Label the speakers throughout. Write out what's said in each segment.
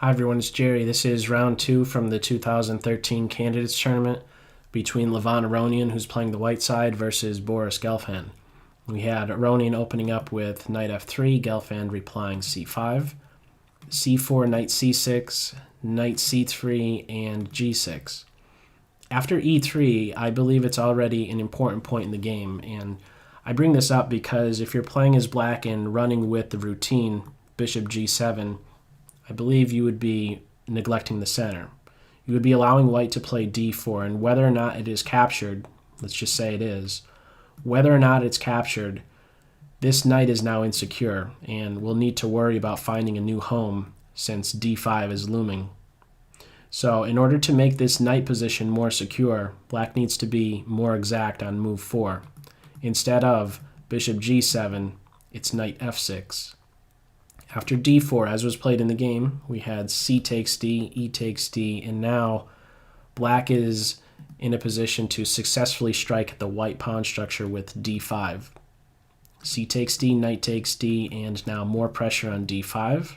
Speaker 1: Hi everyone, it's Jerry. This is round 2 from the 2013 Candidates Tournament between Levon Aronian, who's playing the white side, versus Boris Gelfand. We had Aronian opening up with knight f3, Gelfand replying c5, c4, knight c6, knight c3, and g6. After e3, I believe it's already an important point in the game, and I bring this up because if you're playing as black and running with the routine bishop g7, I believe you would be neglecting the center. You would be allowing white to play d4, and whether or not it is captured, let's just say it is, whether or not it's captured, this knight is now insecure and will need to worry about finding a new home since d5 is looming. So in order to make this knight position more secure, black needs to be more exact on move 4. Instead of bishop g7, it's knight f6. After d4, as was played in the game, we had c takes d, e takes d, and now black is in a position to successfully strike at the white pawn structure with d5. C takes d, knight takes d, and now more pressure on d5.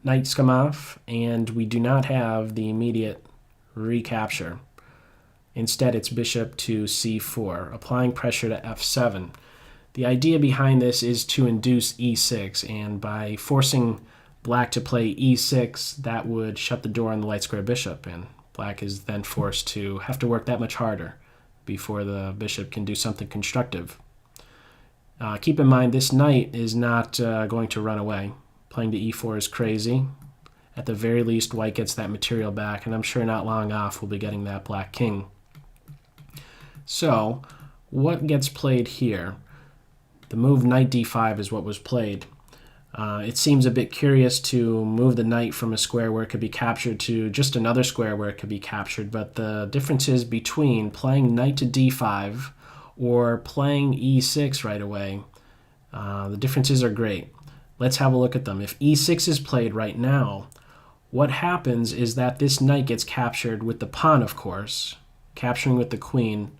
Speaker 1: Knights come off, and we do not have the immediate recapture. Instead, it's bishop to c4, applying pressure to f7. The idea behind this is to induce e6, and by forcing black to play e6, that would shut the door on the light square bishop, and black is then forced to have to work that much harder before the bishop can do something constructive. Keep in mind, this knight is not going to run away. Playing to e4 is crazy. At the very least, white gets that material back, and I'm sure not long off we'll be getting that black king. So, what gets played here? The move knight d5 is what was played. It seems a bit curious to move the knight from a square where it could be captured to just another square where it could be captured, but the difference is between playing knight to d5 or playing e6 right away. The differences are great. Let's have a look at them. If e6 is played right now, what happens is that this knight gets captured with the pawn, of course. Capturing with the queen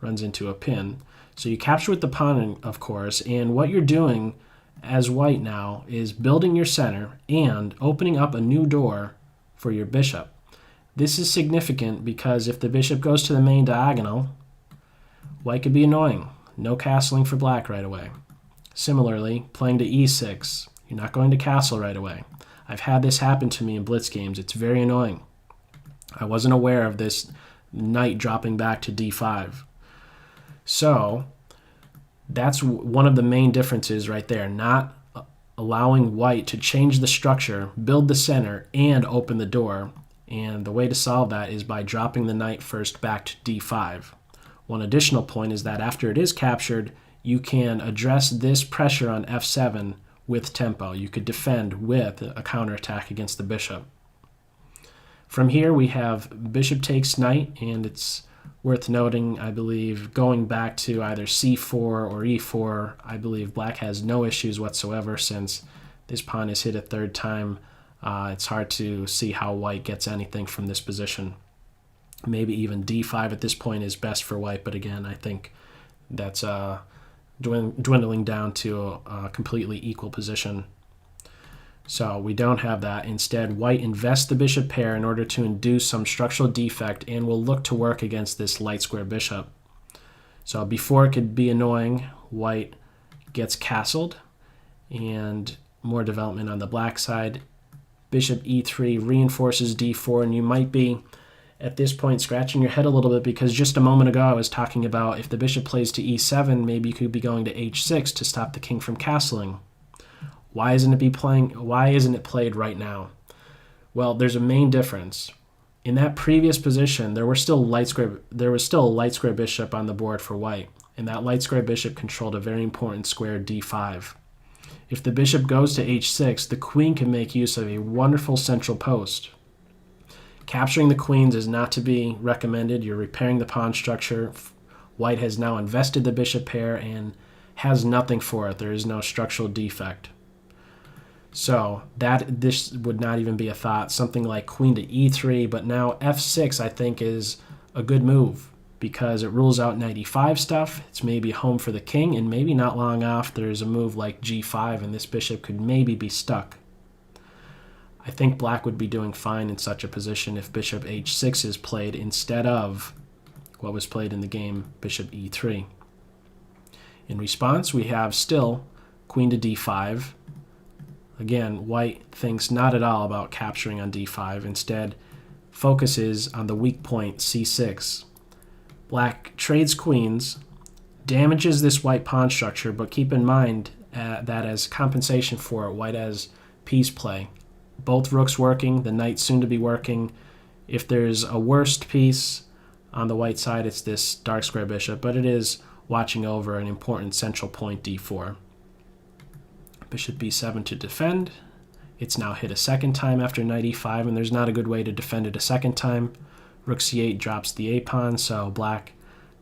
Speaker 1: runs into a pin. So you capture with the pawn, of course, and what you're doing as white now is building your center and opening up a new door for your bishop. This is significant because if the bishop goes to the main diagonal, white could be annoying. No castling for black right away. Similarly, playing to e6, you're not going to castle right away. I've had this happen to me in blitz games. It's very annoying. I wasn't aware of this knight dropping back to d5. So that's one of the main differences right there, not allowing white to change the structure, build the center, and open the door. And the way to solve that is by dropping the knight first back to d5. One additional point is that after it is captured, you can address this pressure on f7 with tempo. You could defend with a counterattack against the bishop. From here we have bishop takes knight, and it's worth noting, I believe, going back to either c4 or e4, I believe black has no issues whatsoever since this pawn is hit a third time. It's hard to see how white gets anything from this position. Maybe even d5 at this point is best for white, but again, I think that's dwindling down to a completely equal position. So we don't have that. Instead, white invests the bishop pair in order to induce some structural defect and will look to work against this light square bishop. So before it could be annoying, white gets castled, and more development on the black side. Bishop e3 reinforces d4, and you might be at this point scratching your head a little bit because just a moment ago I was talking about if the bishop plays to e7, maybe you could be going to h6 to stop the king from castling. Why isn't it played right now? Well, there's a main difference. In that previous position, there was still a light square bishop on the board for white, and that light square bishop controlled a very important square d5. If the bishop goes to h6, the queen can make use of a wonderful central post. Capturing the queens is not to be recommended. You're repairing the pawn structure. White has now invested the bishop pair and has nothing for it. There is no structural defect. So this would not even be a thought. Something like queen to e3, but now f6 I think is a good move because it rules out knight e5 stuff. It's maybe home for the king, and maybe not long off there's a move like g5 and this bishop could maybe be stuck. I think black would be doing fine in such a position if bishop h6 is played instead of what was played in the game, bishop e3. In response, we have still queen to d5. Again, white thinks not at all about capturing on d5, instead focuses on the weak point c6. Black trades queens, damages this white pawn structure, but keep in mind that as compensation for it, white has piece play. Both rooks working, the knight soon to be working. If there's a worst piece on the white side, it's this dark square bishop, but it is watching over an important central point, d4. Bishop b7 to defend. It's now hit a second time after knight e5, and there's not a good way to defend it a second time. Rook c8 drops the a pawn, so black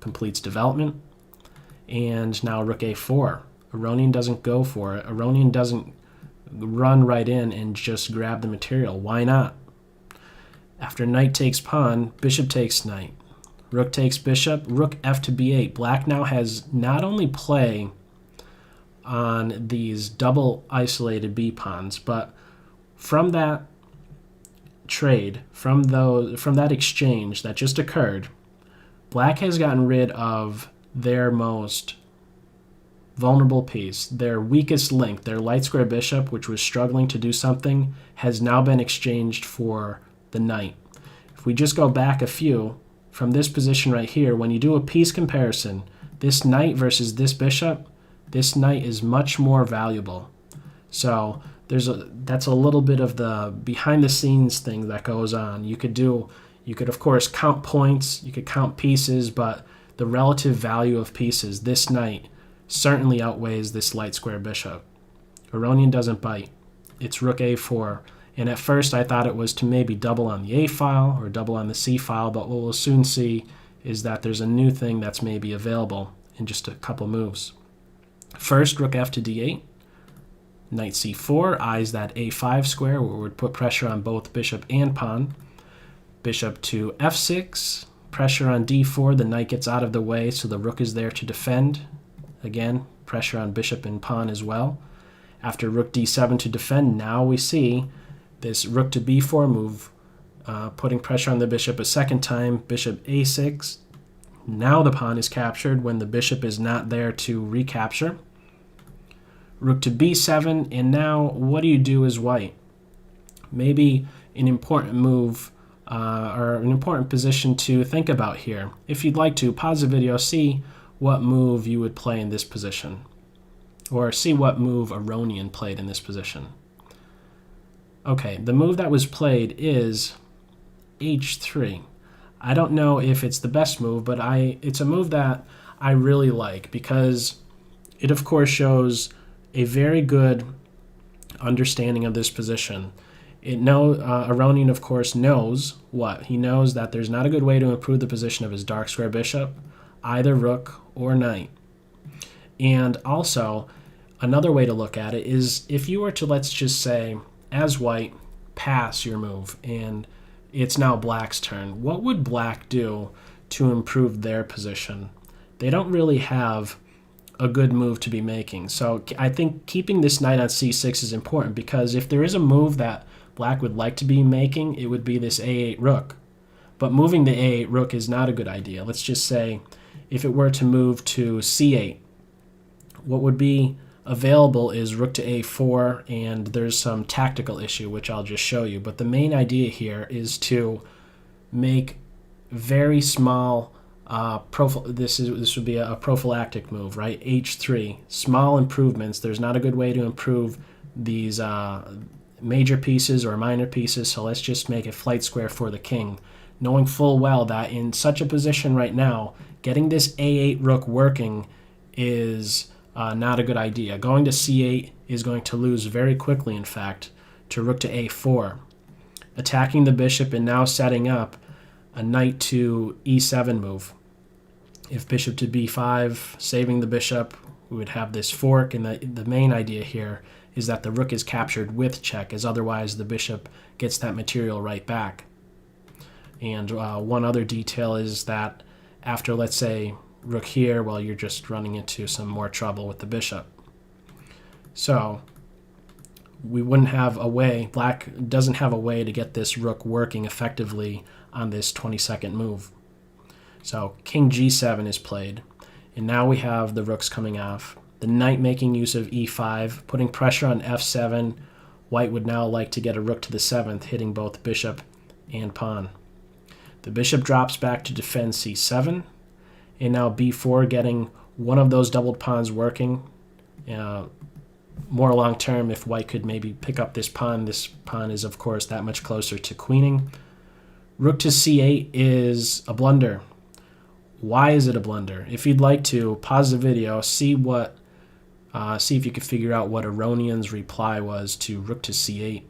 Speaker 1: completes development. And now rook a4. Aronian doesn't go for it. Aronian doesn't run right in and just grab the material. Why not? After knight takes pawn, bishop takes knight. Rook takes bishop, rook f to b8. Black now has not only play on these double isolated b pawns, but from that trade, from that exchange that just occurred, black has gotten rid of their most vulnerable piece, their weakest link, their light square bishop, which was struggling to do something, has now been exchanged for the knight. If we just go back a few, from this position right here, when you do a piece comparison, this knight versus this bishop, this knight is much more valuable. So that's a little bit of the behind the scenes thing that goes on. You could of course count points, you could count pieces, but the relative value of pieces, this knight certainly outweighs this light square bishop. Aronian doesn't bite. It's rook a4. And at first I thought it was to maybe double on the a file or double on the c file, but what we'll soon see is that there's a new thing that's maybe available in just a couple moves. First, rook f to d8. Knight c4 eyes that a5 square, where it would put pressure on both bishop and pawn. Bishop to f6, pressure on d4. The knight gets out of the way, so the rook is there to defend. Again, pressure on bishop and pawn as well. After rook d7 to defend, now we see this rook to b4 move, putting pressure on the bishop a second time. Bishop a6. Now the pawn is captured when the bishop is not there to recapture. Rook to b7, and now what do you do as white? Maybe an important move or an important position to think about here. If you'd like to, pause the video, see what move you would play in this position, or see what move Aronian played in this position. Okay, the move that was played is h3. I don't know if it's the best move, but it's a move that I really like because it of course shows a very good understanding of this position. Aronian of course knows what? He knows that there's not a good way to improve the position of his dark square bishop, either rook or knight. And also, another way to look at it is if you were to, let's just say, as white, pass your move, and it's now black's turn, what would black do to improve their position? They don't really have a good move to be making. So I think keeping this knight on c6 is important, because if there is a move that black would like to be making, it would be this a8 rook. But moving the a8 rook is not a good idea. Let's just say if it were to move to c8, what would be available is rook to a4, and there's some tactical issue which I'll just show you. But the main idea here is to make very small this would be a prophylactic move, right? h3, small improvements. There's not a good way to improve these major pieces or minor pieces, so let's just make a flight square for the king, knowing full well that in such a position right now, getting this a8 rook working is not a good idea. Going to c8 is going to lose very quickly, in fact, to rook to a4. Attacking the bishop and now setting up a knight to e7 move. If bishop to b5, saving the bishop, we would have this fork, and the main idea here is that the rook is captured with check, as otherwise the bishop gets that material right back. And one other detail is that after, let's say, rook here, well, you're just running into some more trouble with the bishop. So we wouldn't have a way, black doesn't have a way to get this rook working effectively on this 22nd move. So king g7 is played, and now we have the rooks coming off. The knight making use of e5, putting pressure on f7. White would now like to get a rook to the 7th, hitting both bishop and pawn. The bishop drops back to defend c7, and now b4 getting one of those doubled pawns working. More long term, if white could maybe pick up this pawn is of course that much closer to queening. Rook to c8 is a blunder. Why is it a blunder? If you'd like to, pause the video, see if you can figure out what Aronian's reply was to rook to c8.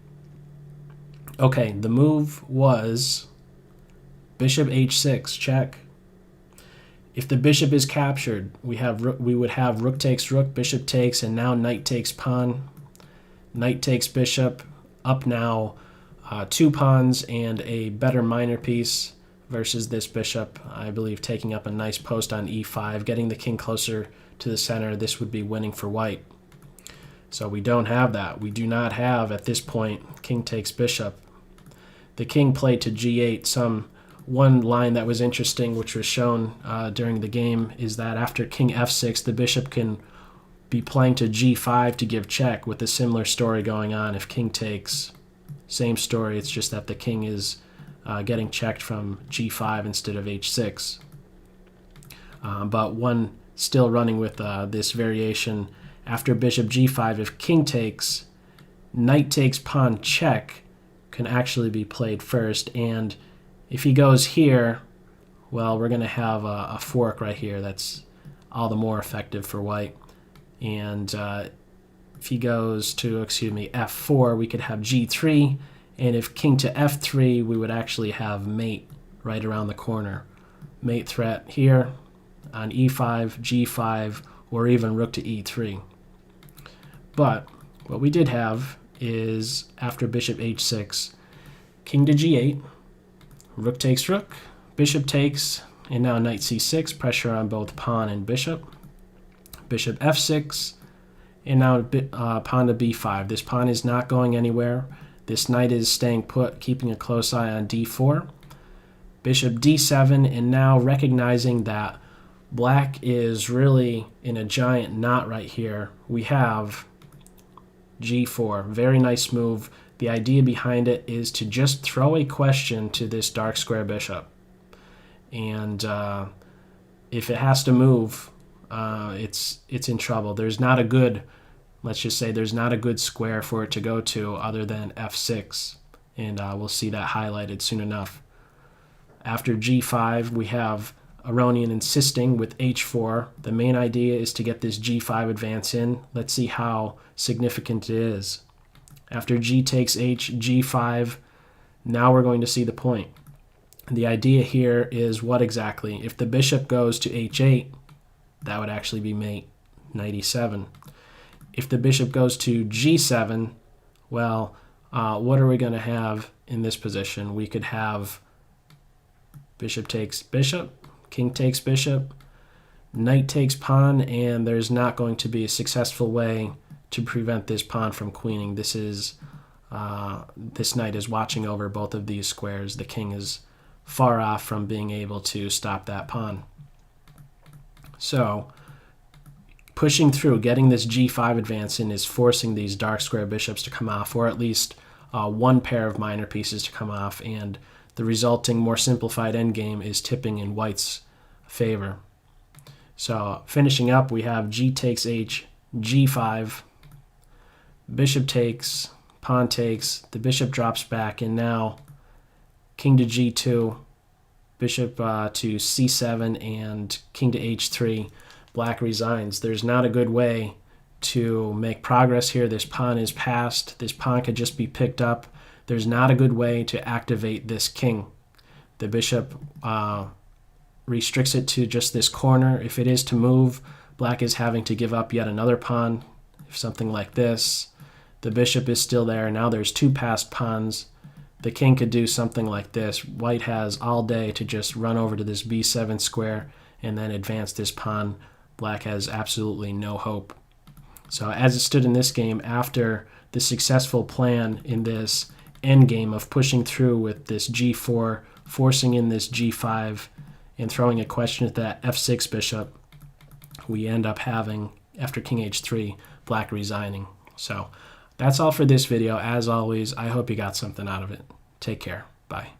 Speaker 1: Okay, the move was bishop h6, check. If the bishop is captured, we would have rook takes rook, bishop takes, and now knight takes pawn. Knight takes bishop, up now 2 pawns and a better minor piece versus this bishop, I believe, taking up a nice post on e5, getting the king closer to the center. This would be winning for white. So we don't have that. We do not have, at this point, king takes bishop. The king played to g8. One line that was interesting, which was shown during the game, is that after king f6, the bishop can be playing to g5 to give check, with a similar story going on if king takes. Same story, it's just that the king is getting checked from g5 instead of h6. But one still running with this variation, after bishop g5, if king takes, knight takes pawn check can actually be played first, and if he goes here, well, we're going to have a fork right here that's all the more effective for white. And if he goes to, f4, we could have g3, and if king to f3, we would actually have mate right around the corner. Mate threat here on e5, g5, or even rook to e3. But what we did have is, after bishop h6, king to g8, rook takes rook, bishop takes, and now knight c6, pressure on both pawn and bishop. Bishop f6, and now pawn to b5. This pawn is not going anywhere. This knight is staying put, keeping a close eye on d4. Bishop d7, and now recognizing that black is really in a giant knot right here, we have g4. Very nice move. The idea behind it is to just throw a question to this dark square bishop. And if it has to move, it's in trouble. There's not a good, let's just say there's not a good square for it to go to other than f6. And we'll see that highlighted soon enough. After g5, we have Aronian insisting with h4. The main idea is to get this g5 advance in. Let's see how significant it is. After g takes h, g5, now we're going to see the point. The idea here is what exactly? If the bishop goes to h8, that would actually be mate, knight e7. If the bishop goes to g7, well, what are we going to have in this position? We could have bishop takes bishop, king takes bishop, knight takes pawn, and there's not going to be a successful way to prevent this pawn from queening. This knight is watching over both of these squares. The king is far off from being able to stop that pawn. So pushing through, getting this g5 advance in, is forcing these dark square bishops to come off, or at least one pair of minor pieces to come off, and the resulting more simplified endgame is tipping in white's favor. So finishing up, we have g takes h, g5, bishop takes, pawn takes, the bishop drops back, and now king to g2, bishop to c7, and king to h3. Black resigns. There's not a good way to make progress here. This pawn is passed. This pawn could just be picked up. There's not a good way to activate this king. The bishop restricts it to just this corner. If it is to move, black is having to give up yet another pawn. If something like this, the bishop is still there. Now there's two passed pawns. The king could do something like this. White has all day to just run over to this b7 square and then advance this pawn. Black has absolutely no hope. So as it stood in this game, after the successful plan in this endgame of pushing through with this g4, forcing in this g5, and throwing a question at that f6 bishop, we end up having, after king h3, black resigning. So that's all for this video. As always, I hope you got something out of it. Take care. Bye.